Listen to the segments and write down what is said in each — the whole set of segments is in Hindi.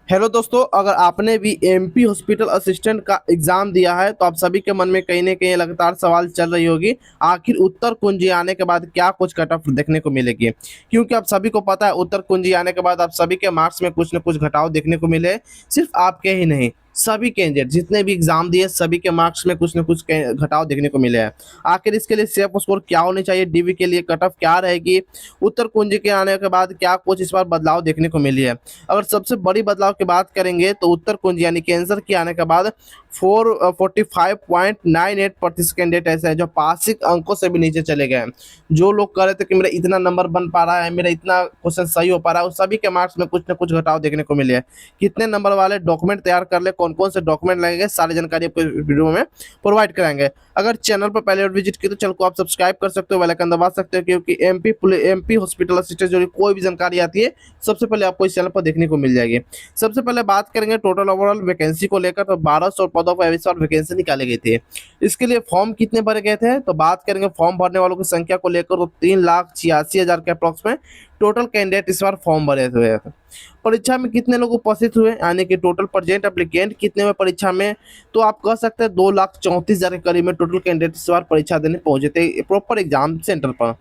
हेलो दोस्तों, अगर आपने भी एमपी हॉस्पिटल असिस्टेंट का एग्जाम दिया है तो आप सभी के मन में कहीं ना कहीं लगातार सवाल चल रही होगी। आखिर उत्तर कुंजी आने के बाद क्या कुछ कट ऑफ देखने को मिलेगी। क्योंकि आप सभी को पता है उत्तर कुंजी आने के बाद आप सभी के मार्क्स में कुछ न कुछ घटाव देखने को मिले। सिर्फ आपके ही नहीं, सभी कैंडिडेट जितने भी एग्जाम दिए सभी के मार्क्स में कुछ न कुछ घटाव देखने को मिले हैं। आखिर इसके लिए सेफ स्कोर क्या होनी चाहिए, डीवी के लिए कट ऑफ क्या रहेगी, उत्तर कुंजी के आने के बाद क्या कुछ इस बार बदलाव देखने को मिली है। अगर सबसे बड़ी बदलाव की बात करेंगे तो उत्तर कुंज यानी कि आंसर के आने के बाद 45.98% कैंडिडेट ऐसे हैं जो पासिंग अंकों से भी नीचे चले गए हैं। जो लोग कह रहे थे कि मेरा इतना नंबर बन पा रहा है, मेरा इतना क्वेश्चन सही हो पा रहा है, उस सभी के मार्क्स में कुछ ना कुछ घटाव देखने को मिले हैं। कितने नंबर वाले डॉक्यूमेंट तैयार कर ले, कौन कौन से डॉक्यूमेंट लगेंगे, सारी जानकारी आपको इस वीडियो में प्रोवाइड कराएंगे। अगर चैनल पर पहले विजिट की तो चैनल को आप सब्सक्राइब कर सकते हो, बेल आइकन दबा सकते हो, क्योंकि एमपी हॉस्पिटल असिस्टेंट जो कोई भी जानकारी आती है सबसे पहले आपको इस चैनल पर देखने को मिल जाएगी। सबसे पहले बात करेंगे टोटल ओवरऑल वैकेंसी को लेकर, तो 1200 पदों पर इस बार वैकेंसी निकाली गई थी। इसके लिए फॉर्म कितने भरे गए थे तो बात करेंगे फॉर्म भरने वालों की संख्या को लेकर, तो 3,86,000 के अप्रॉक्स में टोटल कैंडिडेट इस बार फॉर्म भरे हुए थे। परीक्षा में कितने लोग उपस्थित हुए यानी कि टोटल प्रेजेंट एप्लीकेंट कितने हुए परीक्षा में, तो आप कह सकते हैं 2,34,000 के करीब में टोटल कैंडिडेट इस बार परीक्षा देने पहुंचे थे प्रॉपर एग्जाम सेंटर पर।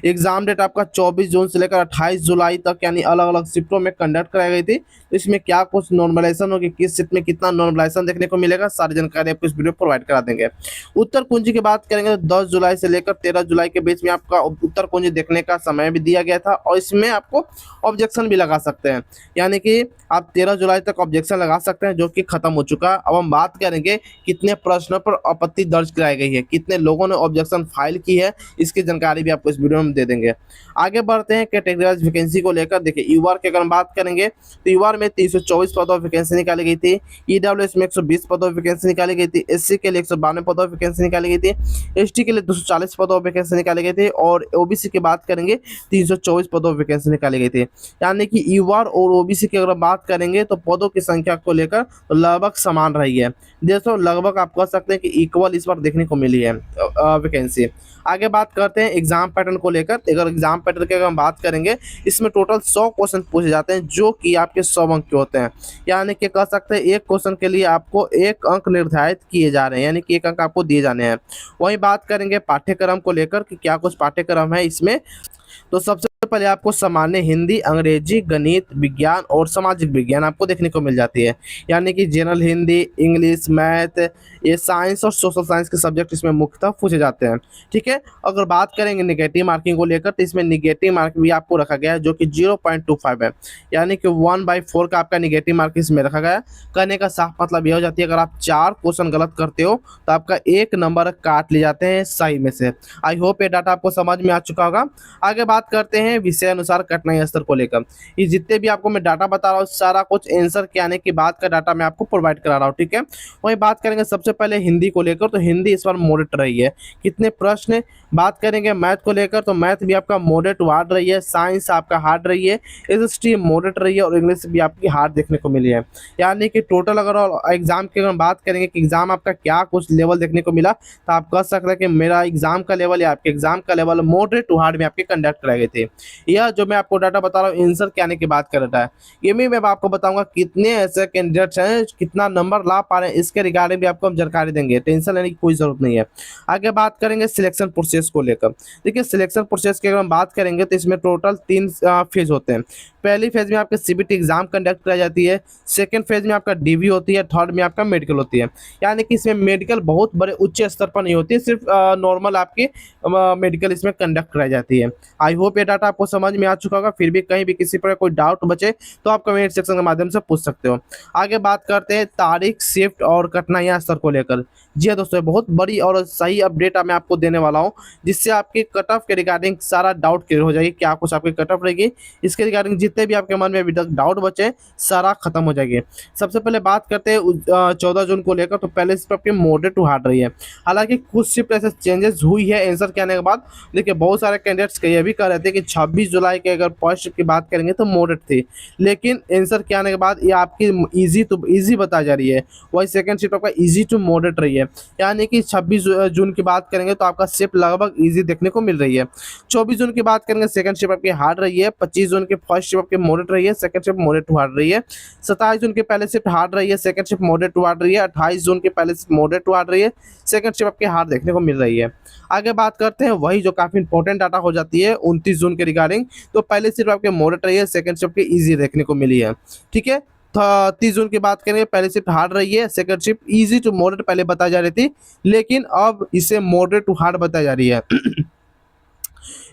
एग्जाम डेट आपका 24 जून से लेकर 28 जुलाई तक यानी अलग अलग शिफ्टों में कंडक्ट कराई गई थी। तो इसमें क्या कुछ नॉर्मलाइजेशन होगी, किस शिफ्ट में कितना नॉर्मलाइजेशन देखने को मिलेगा, सारी जानकारी आपको इस वीडियो प्रोवाइड करा देंगे। उत्तर कुंजी की बात करेंगे तो 10 जुलाई से लेकर 13 जुलाई के बीच में आपका उत्तर कुंजी देखने का समय भी दिया गया था, और इसमें आपको ऑब्जेक्शन भी लगा सकते हैं। यानी कि आप 13 जुलाई तक ऑब्जेक्शन लगा सकते हैं, जो कि खत्म हो चुका है। अब हम बात करेंगे कितने प्रश्नों पर आपत्ति दर्ज कराई गई है, कितने लोगों ने ऑब्जेक्शन फाइल की है, इसकी जानकारी भी आपको इस वीडियो में दे देंगे। आगे बढ़ते हैं कैटेगराइज वैकेंसी को लेकर। देखिए यूआर की अगर हम बात करेंगे तो यूआर में 324 पदों वैकेंसी निकाली गई थी। ईडब्ल्यूएस में 120 पदों वैकेंसी निकाली गई थी। एससी के लिए 192 पदों वैकेंसी निकाली गई थी। एसटी के लिए 240 पदों वैकेंसी निकाली गई थी, और ओबीसी की बात करेंगे 324 पदों वैकेंसी निकाली गई थी। यानी कि यूआर और ओबीसी की अगर बात करेंगे तो पदों की संख्या को लेकर तो लगभग समान रही है। दोस्तों लगभग आप कह सकते हैं कि इक्वल इस बार देखने को मिली है वैकेंसी। आगे बात करते हैं एग्जाम पैटर्न को लेकर। अगर एग्जाम पैटर्न की अगर हम बात करेंगे, इसमें टोटल 100 क्वेश्चन पूछे जाते हैं, जो कि आपके 100 अंक के होते हैं। यानी कि कह सकते हैं एक क्वेश्चन के लिए आपको 1 अंक निर्धारित किए जा रहे हैं, यानी कि 1 अंक आपको दिए जाने हैं। वहीं बात करेंगे पाठ्यक्रम को लेकर कि क्या कुछ पाठ्यक्रम है इसमें, तो सबसे पहले आपको सामान्य हिंदी, अंग्रेजी, गणित, विज्ञान और सामाजिक विज्ञान आपको देखने को मिल जाती है। यानी कि जनरल हिंदी, इंग्लिश, मैथ, ये साइंस और सोशल साइंस के सब्जेक्ट इसमें मुख्यतः पूछे जाते हैं। ठीक है। अगर बात करेंगे निगेटिव मार्किंग को लेकर, तो इसमें निगेटिव मार्क भी आपको रखा गया है, जो कि 0.25 है। यानी कि 1/4 का आपका निगेटिव मार्क इसमें रखा गया है। कहने का साफ मतलब यह हो जाती है, अगर आप 4 क्वेश्चन गलत करते हो तो आपका 1 नंबर काट लिए जाते हैं सही में से। आई होप ये डाटा आपको समझ में आ चुका होगा। आगे बात करते हैं विषय अनुसार कठिनाई स्तर को लेकर। ये जितने भी आपको मैं डाटा बता रहा हूँ, सारा कुछ आंसर के आने के बाद का डाटा मैं आपको प्रोवाइड करा रहा हूँ। ठीक है। वहीं बात करेंगे सबसे पहले हिंदी को लेकर, तो हिंदी इस बार मॉडरेट रही है। कितने प्रश्न बात करेंगे मैथ को लेकर, तो मैथ भी आपका मॉडरेट हार्ड रही है, साइंस आपका हार्ड रही है, एसएसटी मॉडरेट रही है, और इंग्लिश भी आपकी हार्ड देखने को मिली है। यानी कि टोटल अगर एग्जाम की अगर बात करेंगे कि एग्जाम आपका क्या कुछ लेवल देखने को मिला, तो आप कह सकते हैं कि मेरा एग्जाम का लेवल या आपके एग्जाम का लेवल मॉडरेट टू हार्ड में आपके कंडक्ट कराए गए थे। यह जो मैं आपको डाटा बता रहा हूँ आंसर के आने की बात कर रहा है, ये भी मैं आपको बताऊंगा कितने ऐसे कैंडिडेट्स हैं कितना नंबर ला पा रहे हैं, इसके रिगार्डिंग भी आपको हम जानकारी देंगे, टेंशन लेने की कोई जरूरत नहीं है। आगे बात करेंगे सिलेक्शन प्रोसेस को लेकर। देखिए सिलेक्शन प्रोसेस की अगर हम बात करेंगे तो इसमें टोटल 3 फेज होते हैं। पहली फेज में आपके सीबीटी एग्जाम कंडक्ट कराई जाती है, सेकंड फेज में आपका डीवी होती है, थर्ड में आपका मेडिकल होती है। यानी कि इसमें मेडिकल बहुत बड़े उच्च स्तर पर नहीं होती है, सिर्फ नॉर्मल आपकी मेडिकल इसमें कंडक्ट कराई जाती है। आई होप ये डाटा आपको समझ में आ चुका होगा। फिर भी कहीं भी किसी पर कोई डाउट बचे तो आप कमेंट सेक्शन के माध्यम से पूछ सकते हो। आगे बात करते हैं तारीख, शिफ्ट और कठिनाइयां स्तर को लेकर। जी हाँ दोस्तों, बहुत बड़ी और सही अपडेट मैं आपको देने वाला हूँ, जिससे आपके कट ऑफ के रिगार्डिंग सारा डाउट क्लियर हो जाएगी, क्या कुछ आपकी कट ऑफ रहेगी, इसके रिगार्डिंग जितने भी आपके मन में अभी तक डाउट बचे सारा खत्म हो जाएगी। सबसे पहले बात करते हैं 14 जून को लेकर, तो पहले इस पर आपकी मॉडरेट टू हार्ड रही है। हालांकि कुछ शिफ्ट ऐसे चेंजेस हुई है आंसर के आने के बाद। देखिए बहुत सारे कैंडिडेट्स ये भी कह रहे थे कि 26 जुलाई के अगर फर्स्ट शिफ्ट की बात करेंगे तो मॉडरेट थी, लेकिन आंसर के आने के बाद ये आपकी ईजी टू ईजी बताई जा रही है, वही सेकंड शिफ्ट आपका ईजी टू मॉडरेट रही है। यानी कि 26 जून की बात करेंगे तो आपका शिफ्ट लगभग ईजी देखने को मिल रही है। 24 जून की बात करेंगे सेकंड शिफ्ट आपकी हार्ड रही है। 25 जून की फर्स्ट शिफ्ट आपकी मॉडरेट रही है, second shift moderate to hard रही है। 27 जून की पहले शिफ्ट हार्ड रही है, second shift moderate to hard रही है। 28 जून की पहले शिफ्ट मॉडरेट टू हार्ड रही है, सेकंड शिफ्ट आपकी हार्ड देखने को मिल रही है। आगे बात करते हैं वही जो काफी इंपॉर्टेंट डाटा हो जाती है 29 जून के रिगार्डिंग, तो पहले शिफ्ट आपके मॉडरेट रही है, सेकंड शिफ्ट की इजी देखने को मिली है। ठीक है, 30 जून की बात करेंगे पहले शिफ्ट हार्ड रही है, second shift easy to moderate पहले बताई जा रही थी, लेकिन अब इसे मॉडरेट टू हार्ड बताई जा रही है।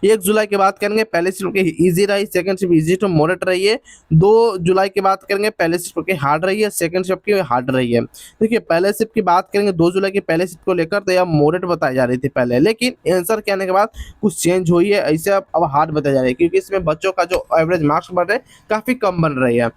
1 जुलाई की बात करेंगे पहले शिफ्ट की इजी रही, second shift easy to moderate रही है। 2 जुलाई की बात करेंगे पहले शिफ्ट की हार्ड रही है, सेकंड शिफ्ट की हार्ड रही है। देखिए पहले शिफ्ट की बात करेंगे 2 जुलाई की पहले शिफ्ट को लेकर तो यह मॉडरेट बताई जा रही थी पहले, लेकिन आंसर के आने के बाद कुछ चेंज हुई है, ऐसे अब हार्ड बताई जा रही है, क्योंकि इसमें बच्चों का जो एवरेज मार्क्स बढ़ रहे काफी कम बन रही है।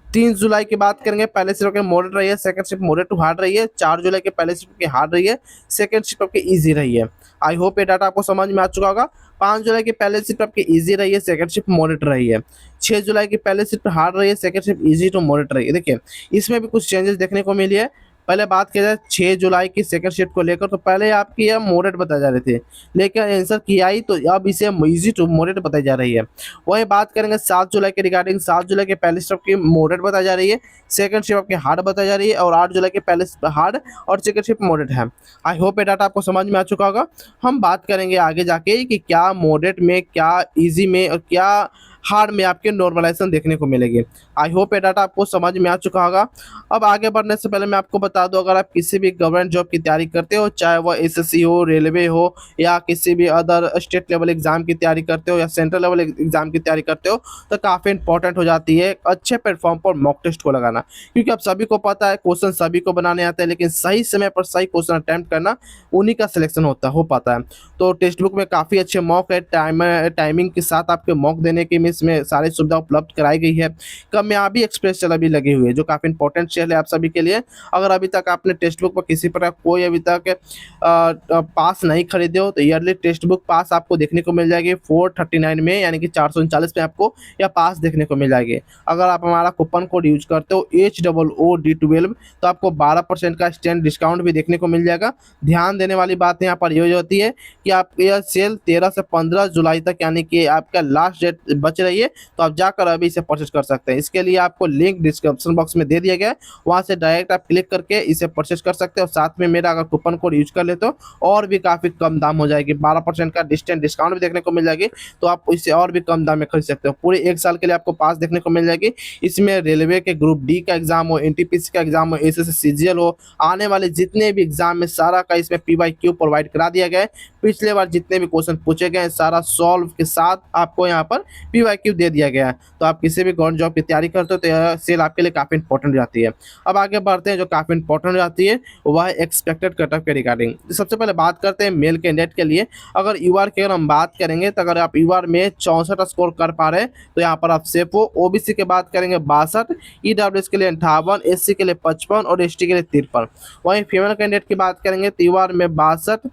3 जुलाई की बात करेंगे पहले शिफ्ट की मॉडरेट रही है, second shift moderate to hard रही है। 4 जुलाई की पहले शिफ्ट की हार्ड रही है, सेकंड शिफ्ट आपकी इजी रही है। आई होप ये डाटा आपको समझ में आ चुका होगा। 5 जुलाई की पहले शिफ्ट आपकी इजी रही है, सेकंड शिफ्ट मॉडरेट रही है। 6 जुलाई की पहले शिफ्ट हार्ड रही है, second shift easy to moderate रही है। देखिए इसमें भी कुछ चेंजेस देखने को मिली है। पहले बात किया जाए 6 जुलाई की सेकंड शिफ्ट को लेकर, तो पहले आपकी यह मॉडरेट बताई जा रही थी, लेकिन आंसर की आई तो अब इसे इजी टू मॉडरेट बताई जा रही है। वही बात करेंगे 7 जुलाई के रिगार्डिंग, 7 जुलाई के पहले शिफ्ट की मॉडरेट बताई जा रही है, सेकंड शिफ्ट आपकी हार्ड बताई जा रही है, और 8 जुलाई के पहले शिफ्ट हार्ड और सेकंड शिफ्ट मॉडरेट है। आई होप ये डाटा आपको समझ में आ चुका होगा। हम बात करेंगे आगे जाके कि क्या मॉडरेट में, क्या ईजी में और क्या हार्ड में आपके नॉर्मलाइजेशन देखने को मिलेगी। आई होप ये डाटा आपको समझ में आ चुका होगा। अब आगे बढ़ने से पहले मैं आपको बता दूं, अगर आप किसी भी गवर्नमेंट जॉब की तैयारी करते हो, चाहे वह एसएससी हो, रेलवे हो, या किसी भी अदर स्टेट लेवल एग्जाम की तैयारी करते हो, या सेंट्रल लेवल एग्जाम की तैयारी करते हो, तो काफ़ी इंपॉर्टेंट हो जाती है अच्छे प्लेटफॉर्म पर मॉक टेस्ट को लगाना, क्योंकि आप सभी को पता है क्वेश्चन सभी को बनाने आते हैं, लेकिन सही समय पर सही क्वेश्चन अटैम्प्ट करना उन्हीं का सिलेक्शन हो पाता है। तो टेक्स्ट बुक में काफ़ी अच्छे मॉक है, टाइमिंग के साथ आपके मॉक देने की में इसमें सारी सुविधा उपलब्ध कराई गई है। कामयाबी एक्सप्रेस चल अभी लगी हुई है, जो काफ़ी इंपॉर्टेंट चल है आप सभी के लिए। अगर अभी तक आपने टेक्स्ट बुक पर किसी प्रकार कोई अभी तक पास नहीं खरीदे हो, तो ईयरली टेक्स्ट बुक पास आपको देखने को मिल जाएगी 439 में, यानी कि 439 में आपको यह पास देखने को मिल जाएगी। अगर आप हमारा कूपन कोड यूज करते हो HOOD12, तो आपको 12% का स्टैंड डिस्काउंट भी देखने को मिल जाएगा। ध्यान देने वाली बात यहाँ पर यह होती है कि आप यह सेल 13 से 15 जुलाई तक, यानी कि आपका लास्ट डेट बच रही है, तो आप जाकर अभी इसे परचेज कर सकते हैं। इसके लिए आपको लिंक डिस्क्रिप्शन बॉक्स में दे दिया गया है, वहां से डायरेक्ट आप क्लिक करके इसे परचेज कर सकते हो। साथ में मेरा अगर कूपन कोड यूज कर लेते हो और भी काफ़ी कम दाम हो जाएगी, 12% का डिस्काउंट भी देखने को मिल जाएगी, तो आप इसे और भी कम दाम में खरीद सकते हो। पूरे 1 साल के लिए आपको पास देखने को मिल जाएगी। इसमें रेलवे के ग्रुप डी का एग्जाम हो, एनटीपीसी का एग्जाम हो, एसएससी सीजीएल हो, आने वाले जितने भी एग्जाम में सारा का इसमें PYQ प्रोवाइड करा दिया गया है। पिछले बार जितने भी क्वेश्चन पूछे गए सारा सॉल्व के साथ आपको यहाँ पर PYQ दे दिया गया है। तो आप किसी भी गवर्नमेंट जॉब की तैयारी करते हो तो यह सेल आपके लिए काफ़ी इंपॉर्टेंट हो जाती है। अब आगे बढ़ते हैं, जो काफ़ी इंपॉर्टेंट हो जाती है वह है एक्सपेक्टेड कटऑफ के रिगार्डिंग। सबसे पहले बात करते हैं मेल कैंडिडेट के लिए। अगर यूआर की अगर हम बात करेंगे, तो अगर आप यूआर में 64 स्कोर कर पा रहे हैं तो यहाँ पर आप सेफ हो। ओबीसी की बात करेंगे 62, ईडब्ल्यूएस के लिए 58, एससी के लिए 55 और एसटी के लिए 53। वहीं फीमेल कैंडिडेट की बात करेंगे तो यूआर में 62,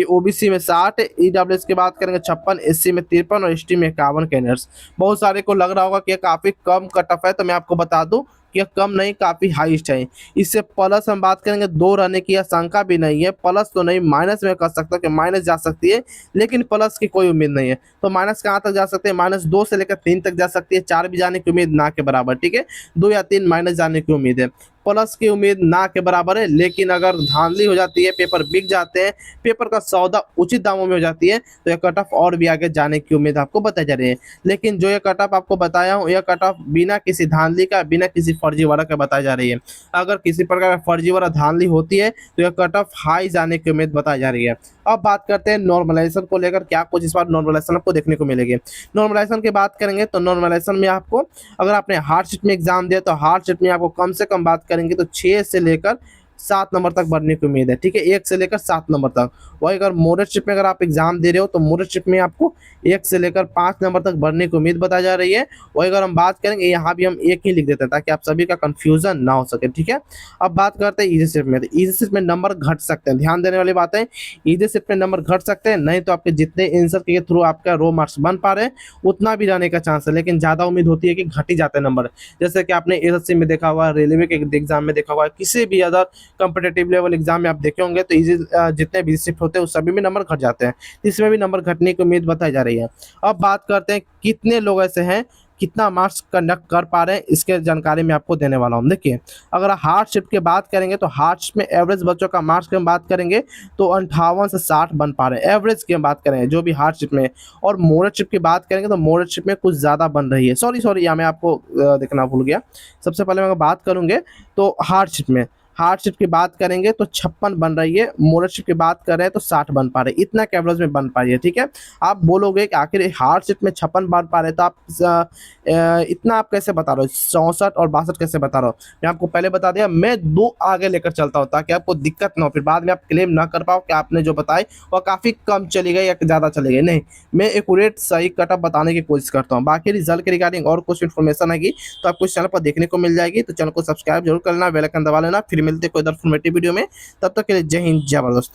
ओबीसी में 60, ईडब्ल्यूएस की बात करेंगे 56, एससी में 53 और एसटी में 51 कैंडिडेट्स। बहुत सारे को लग रहा होगा कि काफ़ी कम कट ऑफ है, तो मैं आपको बता दूं कि कम नहीं, काफ़ी हाईएस्ट है। इससे प्लस हम बात करेंगे 2 रहने की आशंका भी नहीं है, प्लस तो नहीं, माइनस में कर सकता कि माइनस जा सकती है, लेकिन प्लस की कोई उम्मीद नहीं है। तो माइनस कहाँ तक जा सकते हैं, -2 से लेकर 3 तक जा सकती है, 4 भी जाने की उम्मीद ना के बराबर। ठीक है, 2 या 3 माइनस जाने की उम्मीद है, प्लस की उम्मीद ना के बराबर है। लेकिन अगर धांधली हो जाती है, पेपर बिक जाते हैं, पेपर का सौदा उचित दामों में हो जाती है, तो यह कट ऑफ और भी आगे जाने की उम्मीद आपको बताई जा रही है। लेकिन जो यह कट ऑफ आपको बताया हूँ, यह कट ऑफ बिना किसी धांधली का, बिना किसी फर्जीवाड़ा का बताई जा रही है। अगर किसी प्रकार का फर्जीवाड़ा धांधली होती है तो यह कट ऑफ हाई जाने की उम्मीद बताई जा रही है। अब बात करते हैं नॉर्मलाइजेशन को लेकर, क्या कुछ इस बार नॉर्मलाइजेशन आपको देखने को मिलेगी। नॉर्मलाइजेशन की बात करेंगे तो नॉर्मलाइजेशन में आपको, अगर आपने हार्ड शीट में एग्जाम दिया तो हार्ड शीट में आपको कम से कम बात करेंगे तो 6 से लेकर 7 नंबर तक बढ़ने की उम्मीद है, ठीक है, 1 से लेकर 7 नंबर तक। वही अगर मॉडरेटशिप में अगर आप एग्जाम दे रहे हो तो मॉडरेटशिप में आपको 1 से लेकर 5 नंबर तक बढ़ने की उम्मीद बताई जा रही है। वही अगर हम बात करेंगे, यहाँ भी हम 1 ही लिख देते हैं ताकि आप सभी का कंफ्यूजन ना हो सके, ठीक है। अब बात करते हैं इजी शिफ्ट में, तो इजी शिफ्ट में नंबर घट सकते हैं, ध्यान देने वाली बात है। इजी शिफ्ट में नंबर घट सकते हैं, नहीं तो आपके जितने आंसर के थ्रू आपका रो मार्क्स बन पा रहे हैं उतना भी रहने का चांस है, लेकिन ज़्यादा उम्मीद होती है कि घट ही जाते हैं नंबर। जैसे कि आपने एसएससी में देखा हुआ, रेलवे के एग्जाम में देखा हुआ, किसी भी अदर कॉम्पिटेटिव लेवल एग्जाम में आप देखे होंगे, तो इजी जितने भी शिफ्ट होते हैं उस सभी में नंबर घट जाते हैं, इसमें भी नंबर घटने की उम्मीद बताई जा रही है। अब बात करते हैं कितने लोग ऐसे हैं कितना मार्क्स कंडक्ट कर पा रहे हैं, इसके जानकारी मैं आपको देने वाला हूँ। देखिए, अगर हार्ड शिफ्ट की बात करेंगे तो हार्ड शिफ्ट में एवरेज बच्चों का मार्क्स की हम बात करेंगे तो 58 से 60 बन पा रहे हैं, एवरेज की हम बात करें जो भी हार्ड शिफ्ट में। और मॉडरेट शिफ्ट की बात करेंगे तो मॉडरेट शिफ्ट में कुछ ज़्यादा बन रही है, सॉरी यहाँ मैं आपको देखना भूल गया। सबसे पहले मैं बात करूँगे तो हार्ड शिफ्ट में, हार्ड शिफ्ट की बात करेंगे तो 56 बन रही है, मॉडरेट शिफ्ट की बात कर रहे हैं तो 60 बन पा रहे हैं, इतना एवरेज में बन पा रही है, ठीक है। आप बोलोगे कि आखिर हार्ड शिफ्ट में 56 बन पा रहे हैं तो आप इतना आप कैसे बता रहे हो, 64 और 62 कैसे बता रहे हो। मैं आपको पहले बता दिया, मैं 2 आगे लेकर चलता हूँ ताकि आपको दिक्कत ना हो, फिर बाद में आप क्लेम ना कर पाओ कि आपने जो बताई वो काफ़ी कम चली गई या ज़्यादा चली गई। नहीं, मैं एक्यूरेट सही कटअप बताने की कोशिश करता हूँ। बाकी रिजल्ट के रिगार्डिंग और कुछ इन्फॉर्मेशन आएगी तो आपको इस चैनल पर देखने को मिल जाएगी, तो चैनल को सब्सक्राइब जरूर कर लेना, बेल आइकन दबा लेना। फिर मिलते कोई इन्फॉर्मेटिव वीडियो में, तब तक के लिए जय हिंद जय भारत दोस्तों।